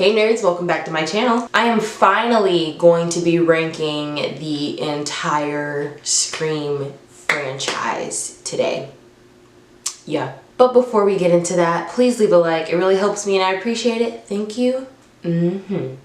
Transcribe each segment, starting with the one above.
Hey nerds, welcome back to my channel. I am finally going to be ranking the entire Scream franchise today. Yeah. But before we get into that, please leave a like. It really helps me and I appreciate it. Thank you. Now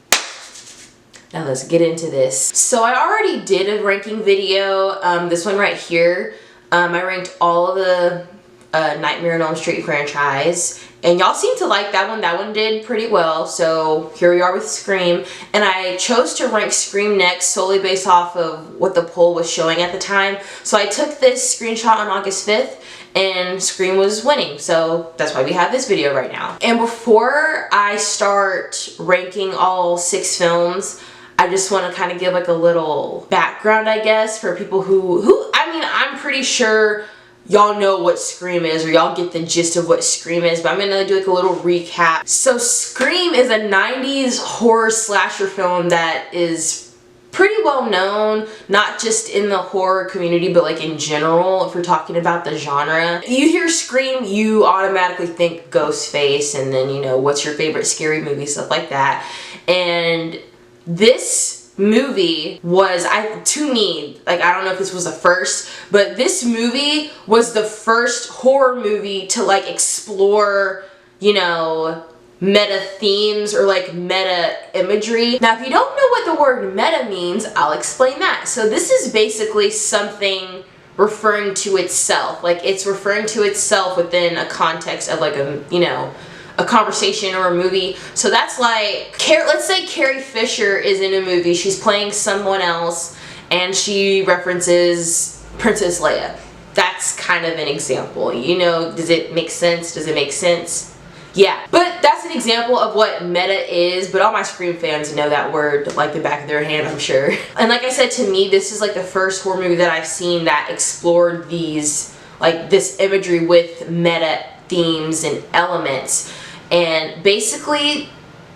let's get into this. So I already did a ranking video, this one right here. I ranked all of the Nightmare on Elm Street franchise, and y'all seem to like that one. That one did pretty well, so here we are with Scream. And I chose to rank Scream next solely based off of what the poll was showing at the time. So I took this screenshot on August 5th, and Scream was winning, so that's why we have this video right now. And before I start ranking all 6 films, I just want to kind of give like a little background, I guess, for people who I mean, I'm pretty sure y'all know what Scream is, or y'all get the gist of what Scream is, but I'm gonna do like a little recap. So Scream is a 90s horror slasher film that is pretty well known, not just in the horror community, but like in general, if we're talking about the genre. You hear Scream, you automatically think Ghostface, and then, you know, what's your favorite scary movie, stuff like that. And this movie was, to me, like, I don't know if this was the first, but this movie was the first horror movie to like explore, you know, meta themes or like meta imagery. Now, if you don't know what the word meta means, I'll explain that. So this is basically something referring to itself. Like, it's referring to itself within a context of like a, you know, a conversation or a movie. So that's like, let's say Carrie Fisher is in a movie, she's playing someone else, and she references Princess Leia. That's kind of an example. You know, does it make sense? Does it make sense? Yeah. But that's an example of what meta is, but all my Scream fans know that word like the back of their hand, I'm sure. And like I said, to me, this is like the first horror movie that I've seen that explored these, like this imagery with meta themes and elements. And basically,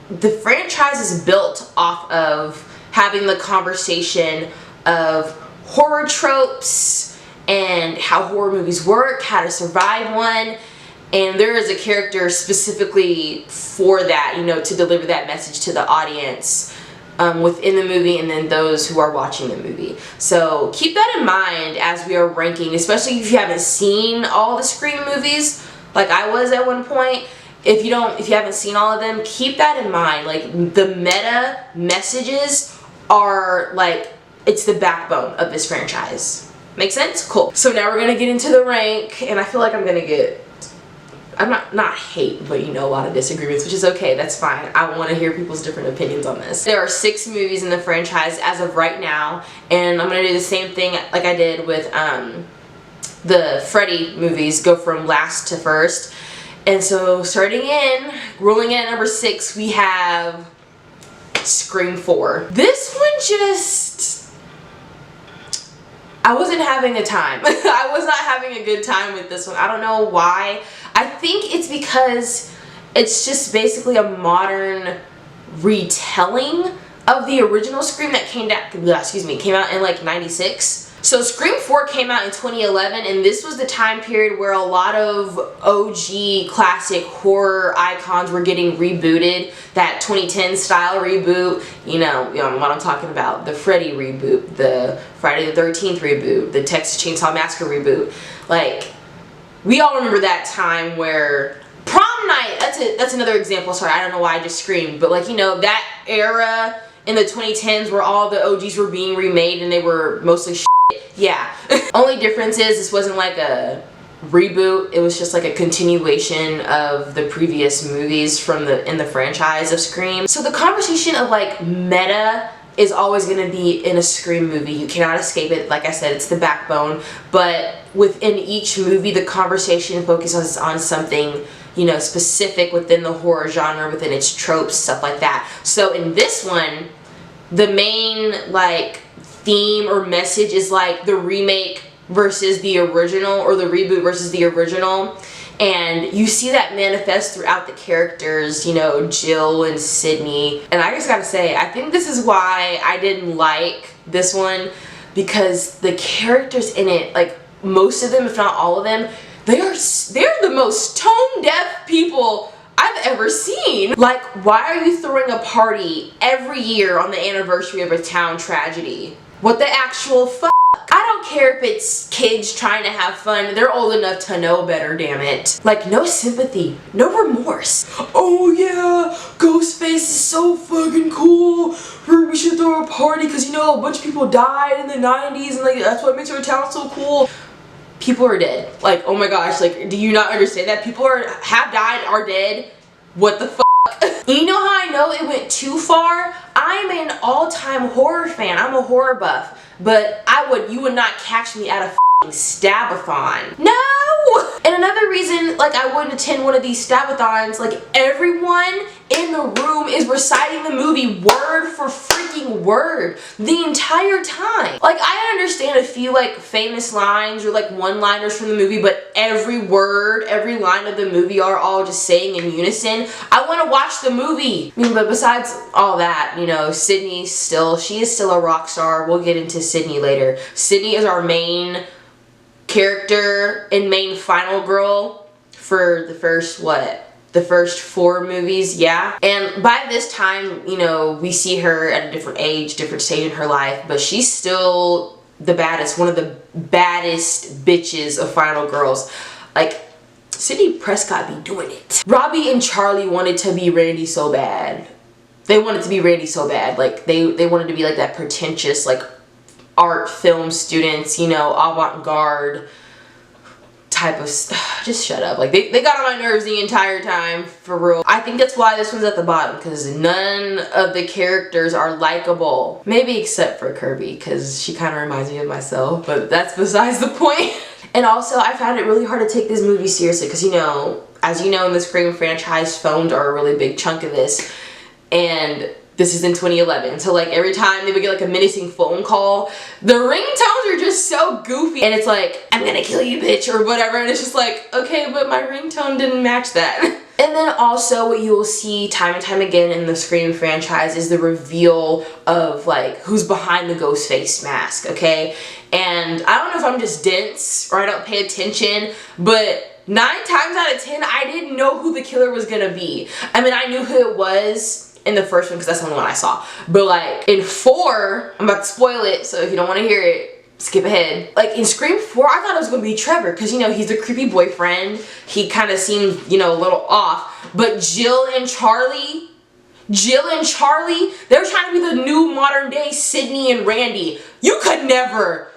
the franchise is built off of having the conversation of horror tropes and how horror movies work, how to survive one. And there is a character specifically for that, you know, to deliver that message to the audience within the movie, and then those who are watching the movie. So keep that in mind as we are ranking, especially if you haven't seen all the Scream movies, like I was at one point. If you haven't seen all of them, keep that in mind. Like, the meta messages are like, it's the backbone of this franchise. Make sense? Cool. So now we're gonna get into the rank, and I feel like I'm gonna get, not hate, but you know, a lot of disagreements, which is okay, that's fine. I want to hear people's different opinions on this. There are 6 movies in the franchise as of right now, and I'm gonna do the same thing like I did with the Freddy movies, go from last to first. And so rolling in at number 6, we have Scream 4. This one just, I wasn't having a time. I was not having a good time with this one. I don't know why. I think it's because it's just basically a modern retelling of the original Scream that came out in like 96. So Scream 4 came out in 2011, and this was the time period where a lot of OG classic horror icons were getting rebooted. That 2010 style reboot, you know what I'm talking about. The Freddy reboot, the Friday the 13th reboot, the Texas Chainsaw Massacre reboot. Like, we all remember that time where Prom Night, that's another example. Sorry, I don't know why I just screamed, but like, you know, that era in the 2010s where all the OGs were being remade and they were mostly shit. Yeah. Only difference is this wasn't like a reboot, it was just like a continuation of the previous movies in the franchise of Scream. So the conversation of like meta is always going to be in a Scream movie. You cannot escape it. Like I said, it's the backbone, but within each movie the conversation focuses on something, you know, specific within the horror genre, within its tropes, stuff like that. So in this one, the main like theme or message is like the remake versus the original, or the reboot versus the original. And you see that manifest throughout the characters, you know, Jill and Sydney. And I just gotta say, I think this is why I didn't like this one, because the characters in it, like most of them, if not all of them, they're the most tone deaf people I've ever seen. Like, why are you throwing a party every year on the anniversary of a town tragedy? What the actual fuck? I don't care if it's kids trying to have fun. They're old enough to know better, damn it. Like, no sympathy, no remorse. Oh yeah, Ghostface is so fucking cool. We should throw a party because, you know, a bunch of people died in the 90s and, like, that's what makes our town so cool. People are dead. Like, oh my gosh, like, do you not understand that? People have died, are dead. What the fuck? You know how I know it went too far? I'm an all-time horror fan. I'm a horror buff. But you would not catch me at a f***ing Stabathon. No! And another reason, like, I wouldn't attend one of these Stabathons, like, everyone in the room is reciting the movie word for freaking word the entire time. Like, I understand a few, like, famous lines or, like, one-liners from the movie, but every word, every line of the movie are all just saying in unison. I want to watch the movie. I mean, but besides all that, you know, Sydney she is still a rock star. We'll get into Sydney later. Sydney is our main character and main final girl for the first, the first 4 movies, yeah. And by this time, you know, we see her at a different age, different stage in her life, but she's still the baddest, one of the baddest bitches of final girls. Like, Sidney Prescott be doing it. Robbie and Charlie wanted to be Randy so bad. They wanted to be Randy so bad. Like, they wanted to be like that pretentious, like, art film students, you know, avant-garde type of just shut up. Like, they got on my nerves the entire time, for real. I think that's why this one's at the bottom, because none of the characters are likable. Maybe except for Kirby, because she kind of reminds me of myself, but that's besides the point. And also, I found it really hard to take this movie seriously, because, you know, as you know, in the Scream franchise, phones are a really big chunk of this, and this is in 2011, so, like, every time they would get, like, a menacing phone call, the ringtones are just so goofy, and it's like, I'm gonna kill you, bitch, or whatever, and it's just like, okay, but my ringtone didn't match that. And then also what you will see time and time again in the Scream franchise is the reveal of, like, who's behind the Ghostface mask, okay? And I don't know if I'm just dense or I don't pay attention, but 9 times out of 10, I didn't know who the killer was gonna be. I mean, I knew who it was in the first one because that's the only one I saw. But, like, in 4, I'm about to spoil it, so if you don't want to hear it, skip ahead. Like, in Scream 4, I thought it was going to be Trevor because, you know, he's the creepy boyfriend. He kind of seemed, you know, a little off. But Jill and Charlie, they were trying to be the new modern day Sydney and Randy. You could never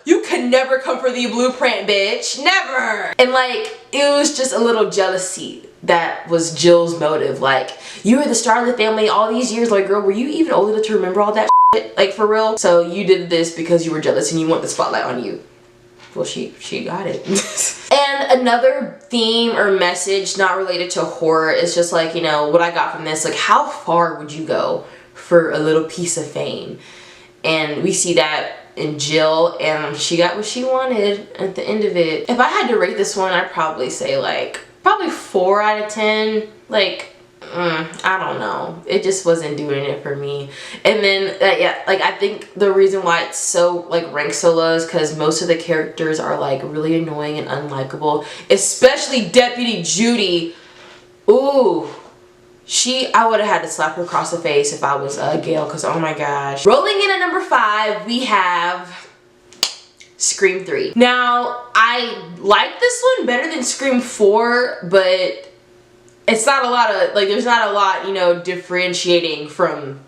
come for the blueprint, bitch. Never. And, like, it was just a little jealousy that was Jill's motive. Like, you were the star of the family all these years. Like, girl, were you even old enough to remember all that shit? Like, for real? So you did this because you were jealous and you want the spotlight on you. Well, she got it. And another theme or message not related to horror is just, like, you know, what I got from this. Like, how far would you go for a little piece of fame? And we see that in Jill, and she got what she wanted at the end of it. If I had to rate this one, I'd probably say, like, probably 4 out of 10. Like, I don't know. It just wasn't doing it for me. And then, yeah, like, I think the reason why it's so, like, ranked so low is because most of the characters are, like, really annoying and unlikable. Especially Deputy Judy. Ooh. I would have had to slap her across the face if I was Gail, because, oh my gosh. Rolling in at number 5, we have Scream 3. Now, I like this one better than Scream 4, but it's not a lot of, like, there's not a lot, you know, differentiating from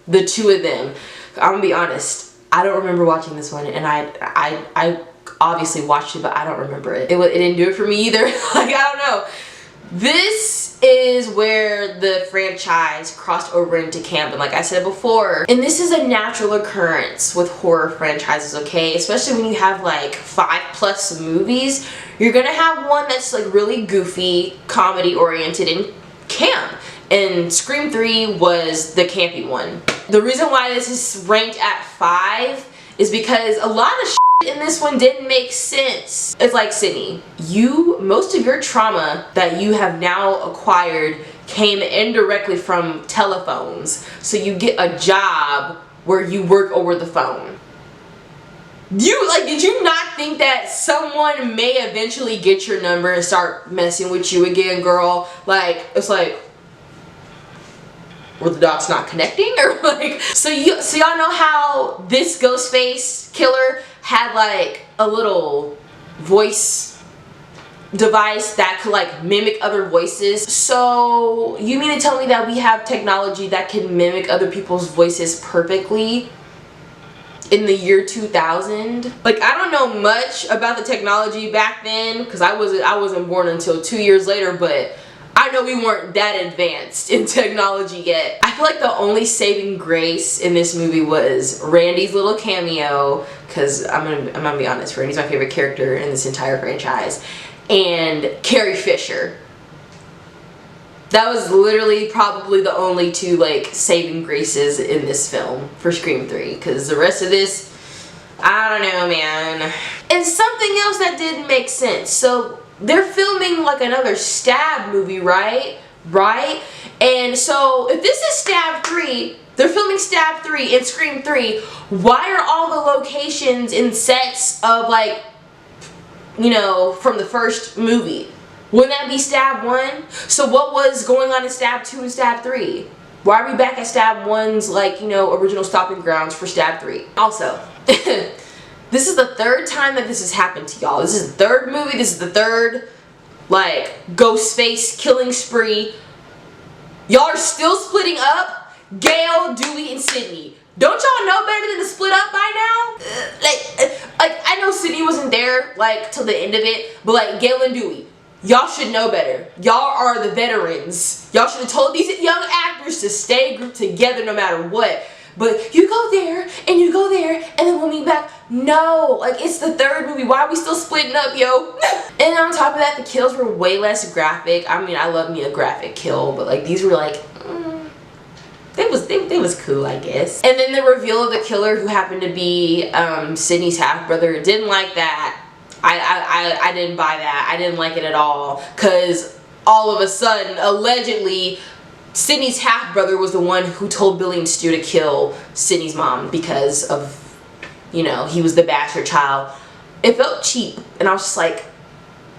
the two of them. I'm gonna be honest, I don't remember watching this one, and I obviously watched it, but I don't remember it. It didn't do it for me either. Like, I don't know. This is where the franchise crossed over into camp, and like I said before, and this is a natural occurrence with horror franchises, okay? Especially when you have like 5+ movies, you're gonna have one that's like really goofy, comedy oriented, and camp. And Scream 3 was the campy one. The reason why this is ranked at 5 is because a lot of in this one didn't make sense. It's like, Sydney, most of your trauma that you have now acquired came indirectly from telephones. So you get a job where you work over the phone. Did you not think that someone may eventually get your number and start messing with you again, girl? Like, it's like, were the dots not connecting, or like, so y'all know how this Ghostface killer had like a little voice device that could like mimic other voices? So you mean to tell me that we have technology that can mimic other people's voices perfectly in the year 2000? Like, I don't know much about the technology back then because I wasn't born until 2 years later, but I know we weren't that advanced in technology yet. I feel like the only saving grace in this movie was Randy's little cameo, because I'm gonna be honest, Randy's my favorite character in this entire franchise, and Carrie Fisher. That was literally probably the only two like saving graces in this film for Scream 3, because the rest of this, I don't know, man. And something else that didn't make sense. So they're filming like another Stab movie, right? And so if this is Stab 3, they're filming Stab 3 and Scream 3, why are all the locations in sets of like, you know, from the first movie? Wouldn't that be Stab 1? So what was going on in Stab 2 and Stab 3? Why are we back at Stab 1's, like, you know, original stopping grounds for Stab 3? Also, this is the third time that this has happened to y'all. This is the third movie. This is the third, like, Ghostface killing spree. Y'all are still splitting up. Gale, Dewey, and Sydney. Don't y'all know better than to split up by now? Like I know Sydney wasn't there, like, till the end of it, but, like, Gale and Dewey, y'all should know better. Y'all are the veterans. Y'all should have told these young actors to stay grouped together no matter what. But you go there, and you go there, and then we'll meet back. No, like, it's the third movie. Why are we still splitting up, yo? And on top of that, the kills were way less graphic. I mean, I love me a graphic kill, but, like, these were, like, they was cool, I guess. And then the reveal of the killer, who happened to be Sydney's half-brother, didn't like that. I didn't buy that. I didn't like it at all, because all of a sudden, allegedly, Sydney's half-brother was the one who told Billy and Stu to kill Sydney's mom because of, you know, he was the bastard child. It felt cheap, and I was just like,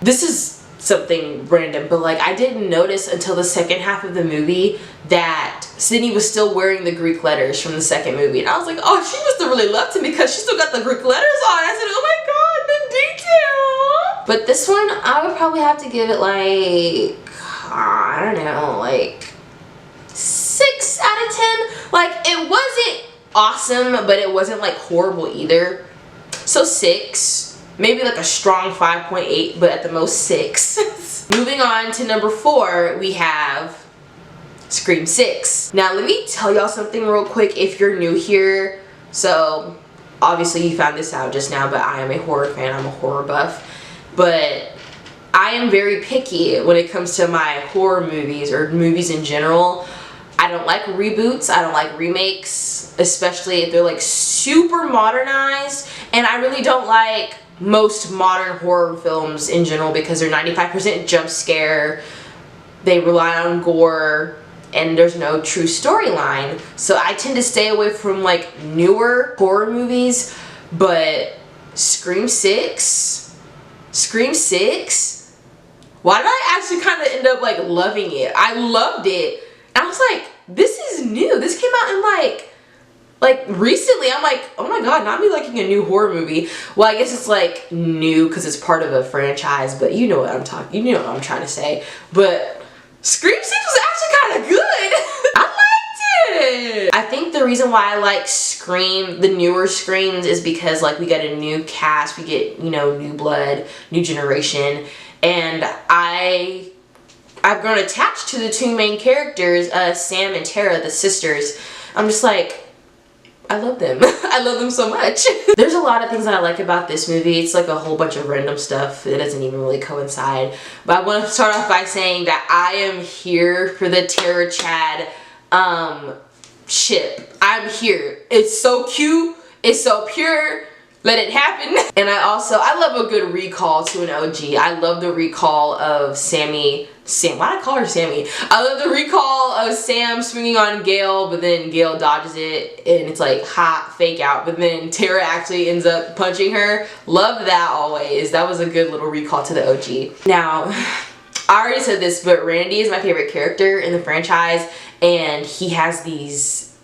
this is something random, but, like, I didn't notice until the second half of the movie that Sydney was still wearing the Greek letters from the second movie, and I was like, oh, she must have really loved him because she still got the Greek letters on. I said, oh my god, the detail! But this one, I would probably have to give it, like, I don't know, like 6 out of 10. Like, it wasn't awesome, but it wasn't, like, horrible either. So 6. Maybe like a strong 5.8, but at the most 6. Moving on to number 4, we have Scream 6. Now let me tell y'all something real quick if you're new here. So obviously you found this out just now, but I am a horror fan. I'm a horror buff. But I am very picky when it comes to my horror movies or movies in general. I don't like reboots. I don't like remakes, especially if they're like super modernized. And I really don't like most modern horror films in general because they're 95% jump scare, they rely on gore, and there's no true storyline. So I tend to stay away from like newer horror movies, but Scream 6, why did I actually kind of end up like loving it? I loved it. And I was like, this is new. This came out in like recently. I'm like, oh my god, not me liking a new horror movie. Well, I guess it's like new because it's part of a franchise, but you know what I'm talking, you know what I'm trying to say. But Scream 6 was actually kind of good. I liked it. I think the reason why I like Scream, the newer Screams, is because like we get a new cast, we get, you know, new blood, new generation, and I've grown attached to the two main characters, Sam and Tara, the sisters. I'm just like, I love them. I love them so much. There's a lot of things that I like about this movie. It's like a whole bunch of random stuff. It doesn't even really coincide. But I want to start off by saying that I am here for the Tara Chad ship. I'm here. It's so cute. It's so pure. Let it happen. And I love a good recall to an OG. I love the recall of Why did I call her Sammy? I love the recall of Sam swinging on Gale, but then Gale dodges it, and it's like hot fake out, but then Tara actually ends up punching her. Love that always. That was a good little recall to the OG. Now, I already said this, but Randy is my favorite character in the franchise, and he has this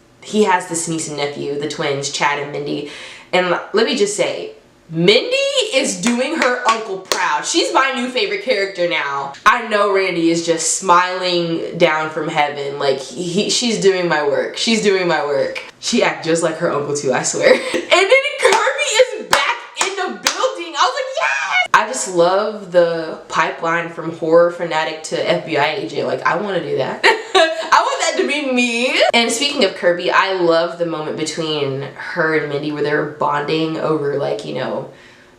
niece and nephew, the twins, Chad and Mindy. And let me just say, Mindy is doing her uncle proud. She's my new favorite character now. I know Randy is just smiling down from heaven. Like, she's doing my work. She's doing my work. She acts just like her uncle too, I swear. And then Kirby is back in the building. I was like, yes! I just love the pipeline from horror fanatic to FBI agent. Like, I want to do that. I want that to be me. And speaking of Kirby, I love the moment between her and Mindy where they're bonding over, like, you know,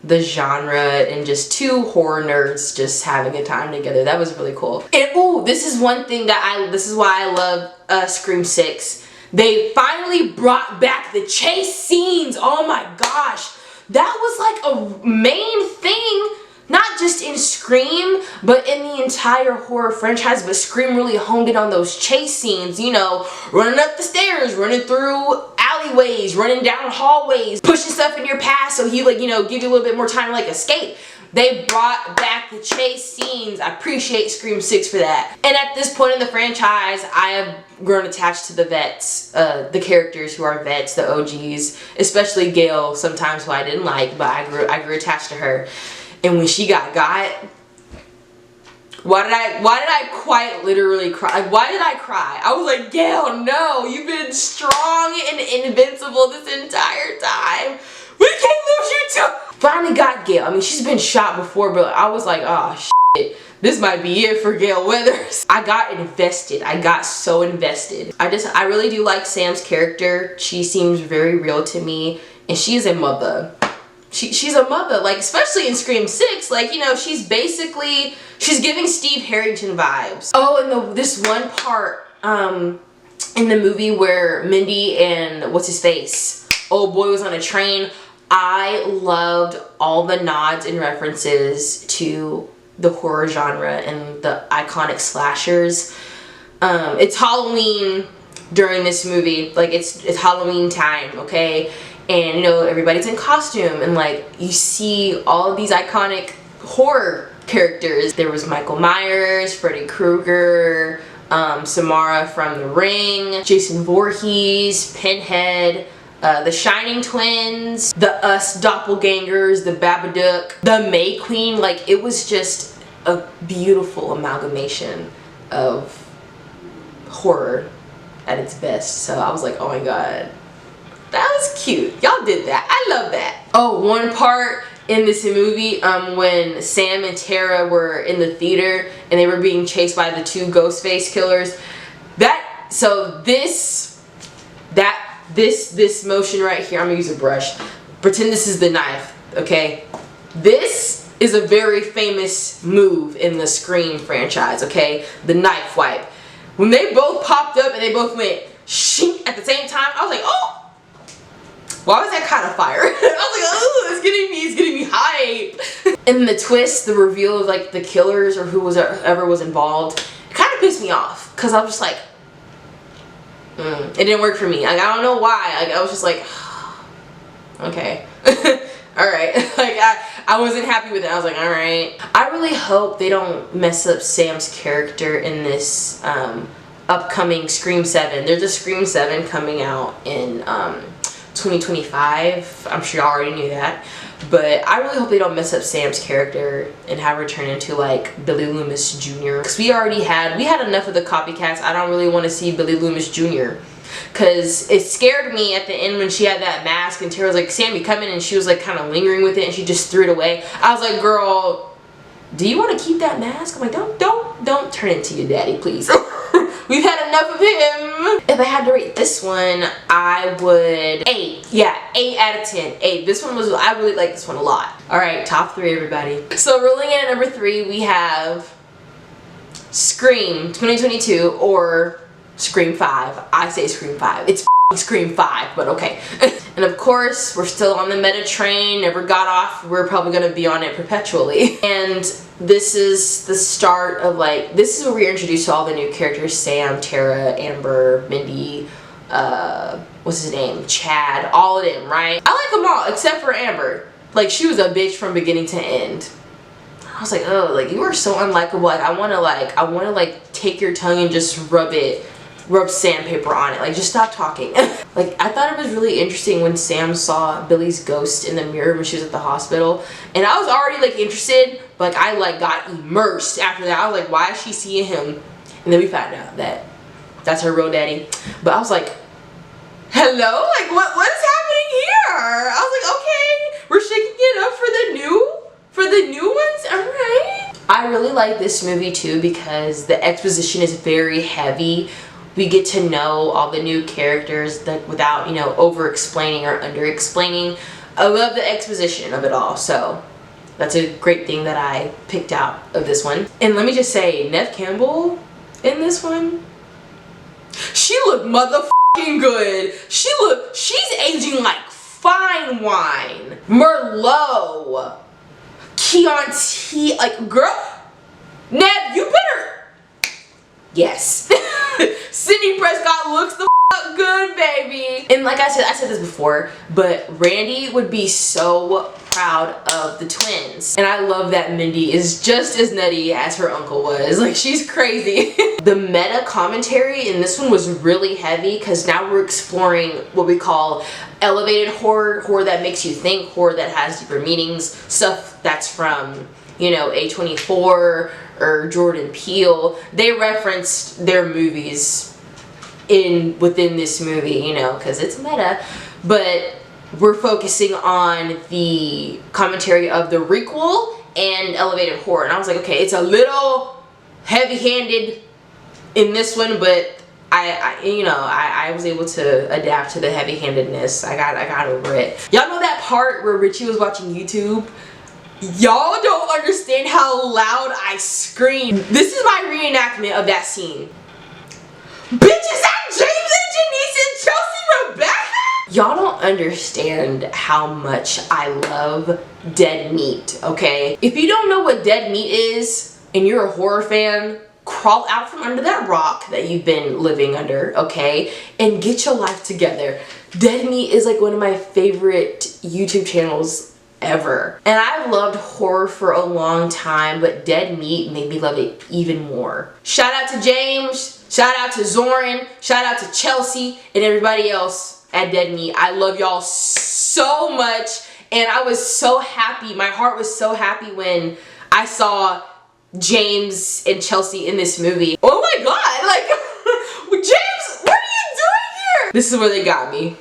the genre and just two horror nerds just having a time together. That was really cool. And oh, this is one thing that this is why I love Scream 6. They finally brought back the chase scenes. Oh my gosh. That was like a main thing, not just in Scream, but in the entire horror franchise. But Scream really honed in on those chase scenes, you know, running up the stairs, running through alleyways, running down hallways, pushing stuff in your path so he, like, you know, give you a little bit more time to, like, escape. They brought back the chase scenes. I appreciate Scream 6 for that. And at this point in the franchise, I have grown attached to the vets, the characters who are vets, the OGs, especially Gail, sometimes who I didn't like, but I grew attached to her. And when she got, why did I quite literally cry? Like, why did I cry? I was like, Gail, no, you've been strong and invincible this entire time. We can't lose you too. Finally got Gail. I mean, she's been shot before, but I was like, oh shit, this might be it for Gail Weathers. I got invested. I got so invested. I really do like Sam's character. She seems very real to me, and she is a mother. She's a mother, like, especially in Scream 6, like, you know, she's giving Steve Harrington vibes. Oh, and this one part in the movie where Mindy and what's his face, old boy, was on a train. I loved all the nods and references to the horror genre and the iconic slashers. It's Halloween during this movie, like, it's Halloween time, okay? And, you know, everybody's in costume, and, like, you see all of these iconic horror characters. There was Michael Myers, Freddy Krueger, Samara from The Ring, Jason Voorhees, Pinhead, the Shining Twins, the Us doppelgangers, the Babadook, the May Queen. Like, it was just a beautiful amalgamation of horror at its best. So I was like, oh my god. That was cute. Y'all did that. I love that. Oh, one part in this movie, when Sam and Tara were in the theater and they were being chased by the two Ghostface killers. This motion right here, I'm gonna use a brush. Pretend this is the knife, okay? This is a very famous move in the Scream franchise, okay? The knife wipe. When they both popped up and they both went shink at the same time, I was like, oh! Why was that kind of fire? I was like, oh, it's getting me hype. And the twist, the reveal of, like, the killers or whoever was involved, it kind of pissed me off. Because I was just like, it didn't work for me. Like, I don't know why. Like, I was just like, okay. Alright. Like, I wasn't happy with it. I was like, alright. I really hope they don't mess up Sam's character in this upcoming Scream 7. There's a Scream 7 coming out in 2025. I'm sure y'all already knew that, but I really hope they don't mess up Sam's character and have her turn into, like, Billy Loomis Jr. because we had enough of the copycats. I don't really want to see Billy Loomis Jr. because it scared me at the end when she had that mask and Tara was like, Sam, you come in, and she was, like, kind of lingering with it and she just threw it away. I was like, girl, do you want to keep that mask? I'm like, don't turn into your daddy, please. We've had enough of him. If I had to rate this one, I would 8. Yeah, 8 out of 10. 8. This one I really like this one a lot. Alright, top 3, everybody. So rolling in at number 3, we have Scream 2022 or Scream 5. I say Scream 5. It's Scream 5, but okay. And of course, we're still on the meta train, never got off. We're probably gonna be on it perpetually. And this is the start of, like, this is where we're introduced to all the new characters: Sam, Tara, Amber, Mindy, what's his name? Chad, all of them, right? I like them all, except for Amber. Like, she was a bitch from beginning to end. was like, oh, like, you are so unlikable. Like, I want to, like, take your tongue and just rub sandpaper on it. Like, just stop talking. Like, I thought it was really interesting when Sam saw Billy's ghost in the mirror when she was at the hospital. And I was already, like, interested, but, like, I, like, got immersed after that. I was like, why is she seeing him? And then we found out that that's her real daddy. But I was like, hello? Like, what is happening here? I was like, okay, we're shaking it up for the new ones? Alright. I really like this movie too because the exposition is very heavy. We get to know all the new characters that without, you know, over explaining or under explaining. I love the exposition of it all, so that's a great thing that I picked out of this one. And let me just say, Neve Campbell in this one, she looked motherfucking good. She's aging like fine wine. Merlot, Chianti, like, girl, Neve, you better, yes. Sidney Prescott looks the f good, baby. And like I said this before, but Randy would be so proud of the twins. And I love that Mindy is just as nutty as her uncle was. Like, she's crazy. The meta commentary in this one was really heavy because now we're exploring what we call elevated horror, horror that makes you think, horror that has deeper meanings, stuff that's from, you know, A24 or Jordan Peele. They referenced their movies within this movie, you know, because it's meta. But we're focusing on the commentary of the requel and elevated horror. And I was like, okay, it's a little heavy-handed in this one, but I was able to adapt to the heavy-handedness. I got over it. Y'all know that part where Richie was watching YouTube? Y'all don't understand how loud I screamed. This is my reenactment of that scene. Bitch, is that James and Janice and Chelsea Rebecca? Y'all don't understand how much I love Dead Meat, okay? If you don't know what Dead Meat is and you're a horror fan, crawl out from under that rock that you've been living under, okay? And get your life together. Dead Meat is like one of my favorite YouTube channels ever. And I've loved horror for a long time, but Dead Meat made me love it even more. Shout out to James, shout out to Zoran, shout out to Chelsea and everybody else at Dead Meat. I love y'all so much, and I was so happy. My heart was so happy when I saw James and Chelsea in this movie. Oh my god, like, James, what are you doing here? This is where they got me.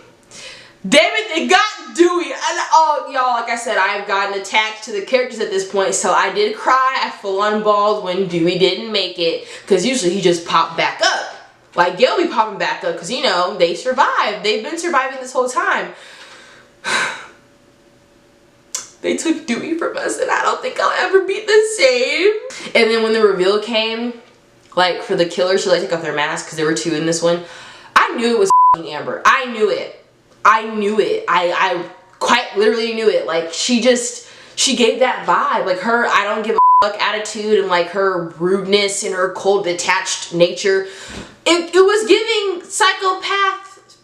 Damn it, they got Dewey. And oh, y'all, like I said, I've gotten attached to the characters at this point, so I did cry. I full-on bawled when Dewey didn't make it, because usually he just popped back up. Like, Gail be popping back up, because, you know, they survived. They've been surviving this whole time. They took Dewey from us, and I don't think I'll ever be the same. And then when the reveal came, like, for the killers to, like, take off their masks, because there were two in this one, I knew it was Amber. I knew it. I knew it. I quite literally knew it. Like, she gave that vibe. Like, her I don't give a fuck attitude and, like, her rudeness and her cold, detached nature. It was giving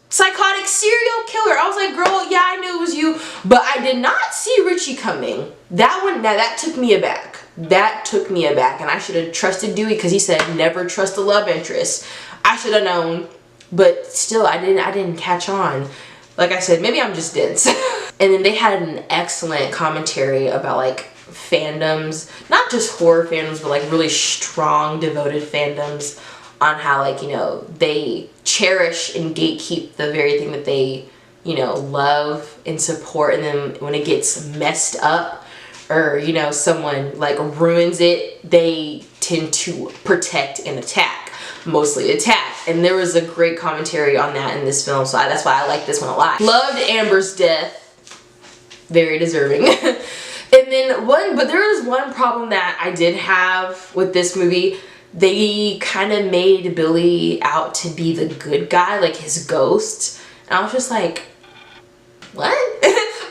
psychotic serial killer. I was like, girl, yeah, I knew it was you. But I did not see Richie coming. That one, now that took me aback. That took me aback. And I should have trusted Dewey because he said never trust a love interest. I should have known. But still, I didn't catch on. Like I said, maybe I'm just dense. And then they had an excellent commentary about, like, fandoms. Not just horror fandoms, but, like, really strong, devoted fandoms on how, like, you know, they cherish and gatekeep the very thing that they, you know, love and support. And then when it gets messed up or, you know, someone, like, ruins it, they tend to protect and attack. Mostly attack. And there was a great commentary on that in this film, so that's why I like this one a lot. Loved Amber's death. Very deserving. And then but there was one problem that I did have with this movie. They kind of made Billy out to be the good guy, like his ghost. And I was just like, what?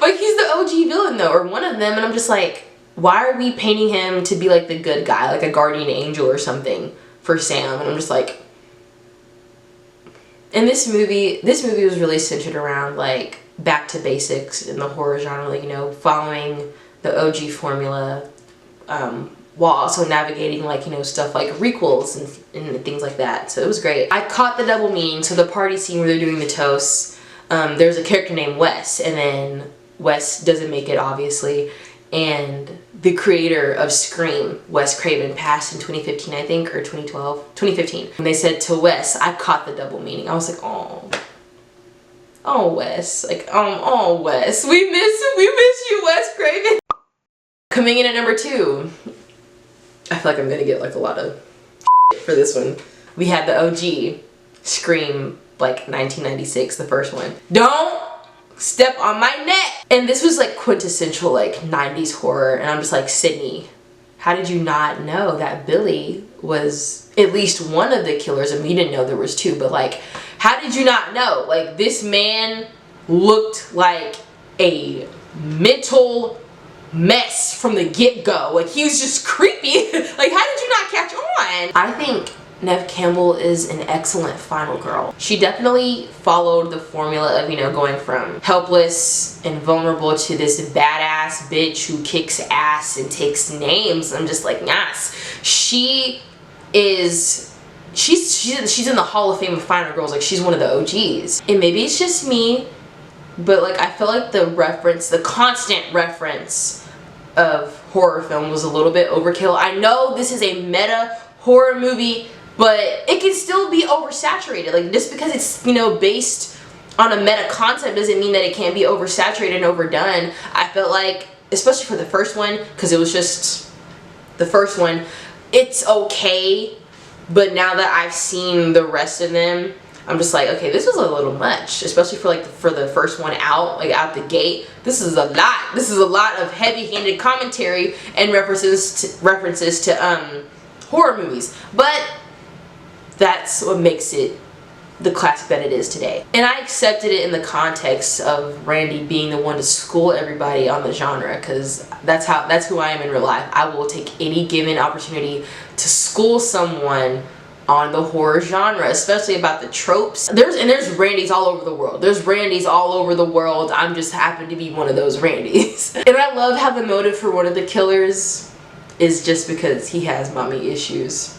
Like, he's the OG villain though, or one of them, and I'm just like, why are we painting him to be like the good guy, like a guardian angel or something for Sam? And I'm just like, and this movie was really centered around, like, back to basics in the horror genre, like, you know, following the OG formula, while also navigating like, you know, stuff like requels and things like that. So it was great. I caught the double meaning. So the party scene where they're doing the toast, there's a character named Wes, and then Wes doesn't make it, obviously. And the creator of Scream, Wes Craven, passed in 2015, I think, or 2012, 2015. And they said to Wes, I caught the double meaning. I was like, oh, Wes, like, oh, Wes, we miss you, Wes Craven. Coming in at number 2, I feel like I'm gonna get like a lot of for this one. We had the OG Scream, like 1996, the first one. Don't step on my neck. And this was like quintessential like 90s horror, and I'm just like, Sydney, how did you not know that Billy was at least one of the killers? I mean, you didn't know there was 2, but like, how did you not know? Like, this man looked like a mental mess from the get-go. Like, he was just creepy. Like, how did you not catch on? I think Neve Campbell is an excellent final girl. She definitely followed the formula of, you know, going from helpless and vulnerable to this badass bitch who kicks ass and takes names. I'm just like, yes. She's in the Hall of Fame of final girls. Like, she's one of the OGs. And maybe it's just me, but like, I feel like the constant reference of horror film was a little bit overkill. I know this is a meta horror movie, but it can still be oversaturated. Like, just because it's, you know, based on a meta concept doesn't mean that it can't be oversaturated and overdone. I felt like, especially for the first one, because it was just the first one, it's okay. But now that I've seen the rest of them, I'm just like, okay, this was a little much, especially for the first one out, like out the gate. This is a lot. This is a lot of heavy-handed commentary and references to horror movies. But that's what makes it the classic that it is today. And I accepted it in the context of Randy being the one to school everybody on the genre, because that's who I am in real life. I will take any given opportunity to school someone on the horror genre, especially about the tropes. There's Randys all over the world. There's Randys all over the world. I'm just happen to be one of those Randys. And I love how the motive for one of the killers is just because he has mommy issues.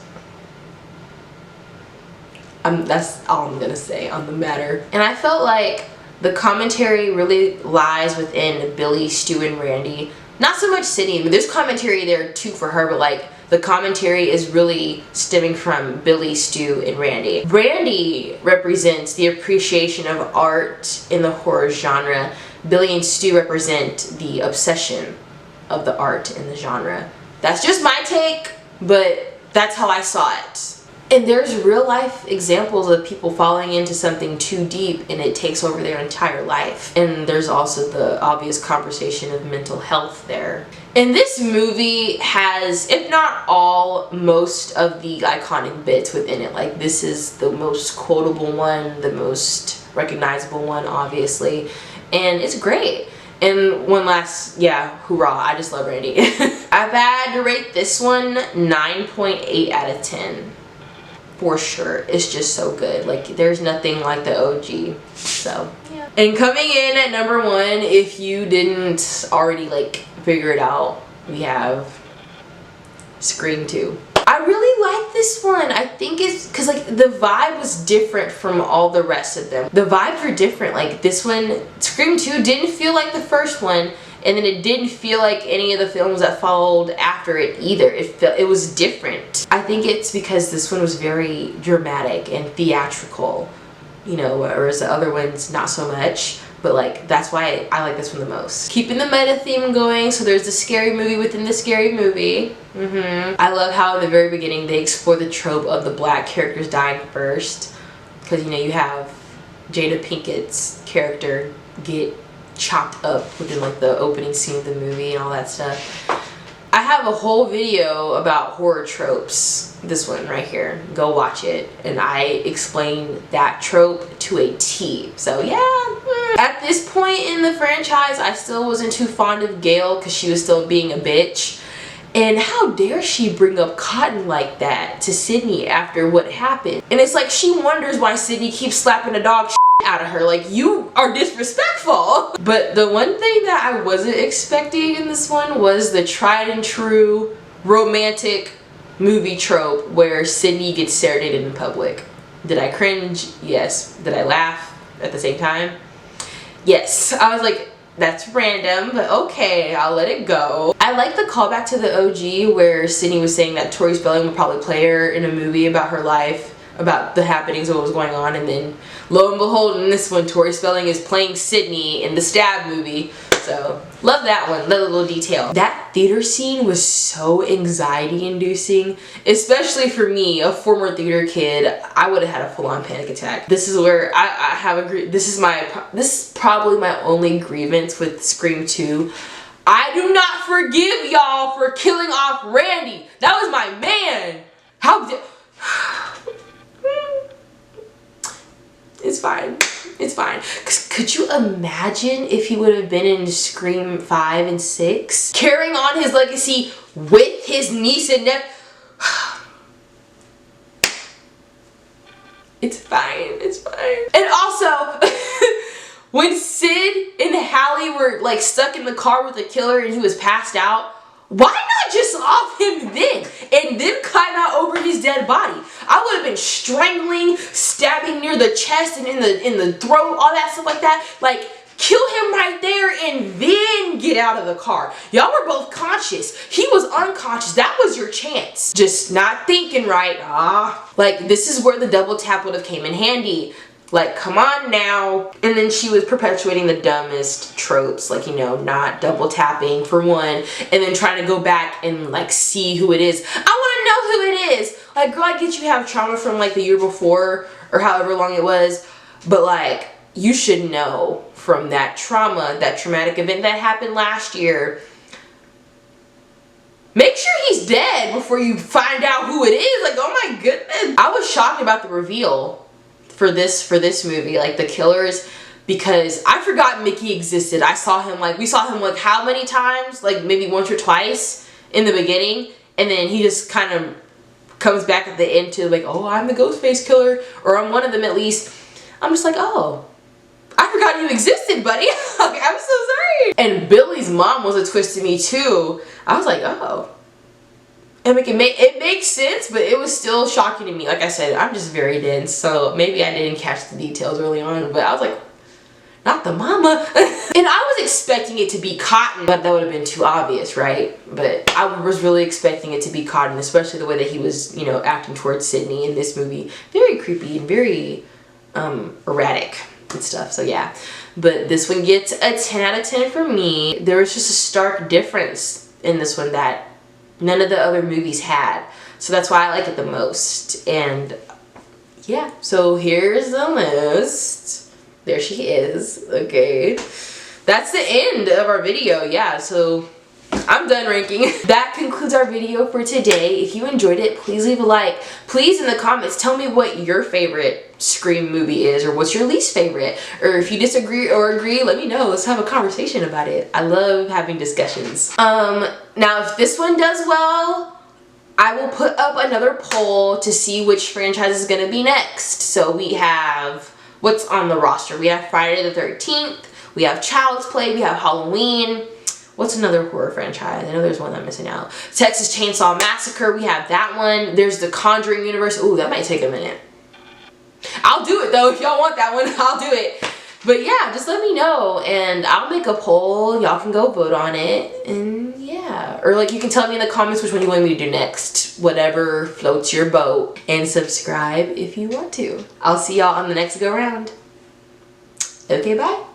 That's all I'm gonna say on the matter. And I felt like the commentary really lies within Billy, Stu, and Randy. Not so much Sydney. I mean, there's commentary there too for her, but like, the commentary is really stemming from Billy, Stu, and Randy. Randy represents the appreciation of art in the horror genre. Billy and Stu represent the obsession of the art in the genre. That's just my take, but that's how I saw it. And there's real life examples of people falling into something too deep and it takes over their entire life. And there's also the obvious conversation of mental health there. And this movie has, if not all, most of the iconic bits within it. Like, this is the most quotable one, the most recognizable one, obviously. And it's great. And one last, hoorah, I just love Randy. I've had to rate this one 9.8 out of 10. For sure. It's just so good. Like, there's nothing like the OG. So, yeah. And coming in at number 1, if you didn't already, like, figure it out, we have Scream 2. I really like this one. I think it's because, like, the vibe was different from all the rest of them. The vibes were different. Like, this one, Scream 2 didn't feel like the first one, and then it didn't feel like any of the films that followed after it either. It was different. I think it's because this one was very dramatic and theatrical, you know, whereas the other ones not so much. But like, that's why I like this one the most. Keeping the meta theme going, so there's the scary movie within the scary movie. I love how in the very beginning they explore the trope of the black characters dying first. Because, you know, you have Jada Pinkett's character get chopped up within like the opening scene of the movie and all that stuff. I have a whole video about horror tropes, this one right here, go watch it, and I explain that trope to a T. So yeah, at this point in the franchise I still wasn't too fond of Gail because she was still being a bitch. And how dare she bring up Cotton like that to Sydney after what happened. And it's like she wonders why Sydney keeps slapping the dog out of her. Like, you are disrespectful. But the one thing that I wasn't expecting in this one was the tried and true romantic movie trope where Sydney gets serenaded in public. Did I cringe? Yes. Did I laugh at the same time? Yes. I was like, that's random, but okay, I'll let it go. I like the callback to the OG where Sydney was saying that Tori Spelling would probably play her in a movie about her life, about the happenings of what was going on, and then lo and behold, in this one, Tori Spelling is playing Sydney in the Stab movie. So, love that one, that little detail. That theater scene was so anxiety-inducing, especially for me, a former theater kid. I would have had a full-on panic attack. This is where I have this is probably my only grievance with Scream 2. I do not forgive y'all for killing off Randy. That was my man. How did... It's fine. It's fine. Could you imagine if he would have been in Scream 5 and 6? Carrying on his legacy with his niece and nephew. It's fine. It's fine. And also, when Sid and Hallie were like stuck in the car with the killer and he was passed out, why not just off him then and then climb out over his dead body? I would have been strangling, stabbing near the chest and in the throat, all that stuff like that. Like, kill him right there and then get out of the car. Y'all were both conscious. He was unconscious. That was your chance. Just not thinking right. Like, this is where the double tap would have came in handy. Like, come on now. And then she was perpetuating the dumbest tropes, like, you know, not double tapping for one, and then trying to go back and like see who it is. I want to know who it is. Like, girl, I get you have trauma from like the year before or however long it was, but like, you should know from that trauma, that traumatic event that happened last year. Make sure he's dead before you find out who it is. Like, oh my goodness. I was shocked about the reveal for this movie, like the killers, because I forgot Mickey existed. I saw him like, we saw him like how many times? Like maybe once or twice in the beginning, and then he just kind of comes back at the end to like, oh, I'm the Ghostface killer, or I'm one of them at least. I'm just like, oh, I forgot you existed, buddy. Like, I'm so sorry. And Billy's mom was a twist to me too. I was like, oh. And like, it makes sense, but it was still shocking to me. Like I said, I'm just very dense, so maybe I didn't catch the details early on, but I was like, not the mama. And I was expecting it to be Cotton, but that would have been too obvious, right? But I was really expecting it to be Cotton, especially the way that he was, you know, acting towards Sydney in this movie. Very creepy and very erratic and stuff, so yeah. But this one gets a 10 out of 10 for me. There was just a stark difference in this one that none of the other movies had. So that's why I like it the most. And yeah, so here's the list. There she is. Okay. That's the end of our video. Yeah, so I'm done ranking. That concludes our video for today. If you enjoyed it, please leave a like. Please in the comments tell me what your favorite Scream movie is, or what's your least favorite, or if you disagree or agree, let me know. Let's have a conversation about it. I love having discussions. Now if this one does well, I will put up another poll to see which franchise is gonna be next. So we have, what's on the roster? We have Friday the 13th, we have Child's Play, we have Halloween. What's another horror franchise? I know there's one I'm missing out. Texas Chainsaw Massacre, we have that one. There's the Conjuring universe. Ooh, that might take a minute. I'll do it though. If y'all want that one, I'll do it. But yeah, just let me know and I'll make a poll. Y'all can go vote on it. And yeah. Or like you can tell me in the comments which one you want me to do next. Whatever floats your boat. And subscribe if you want to. I'll see y'all on the next go round. Okay, bye.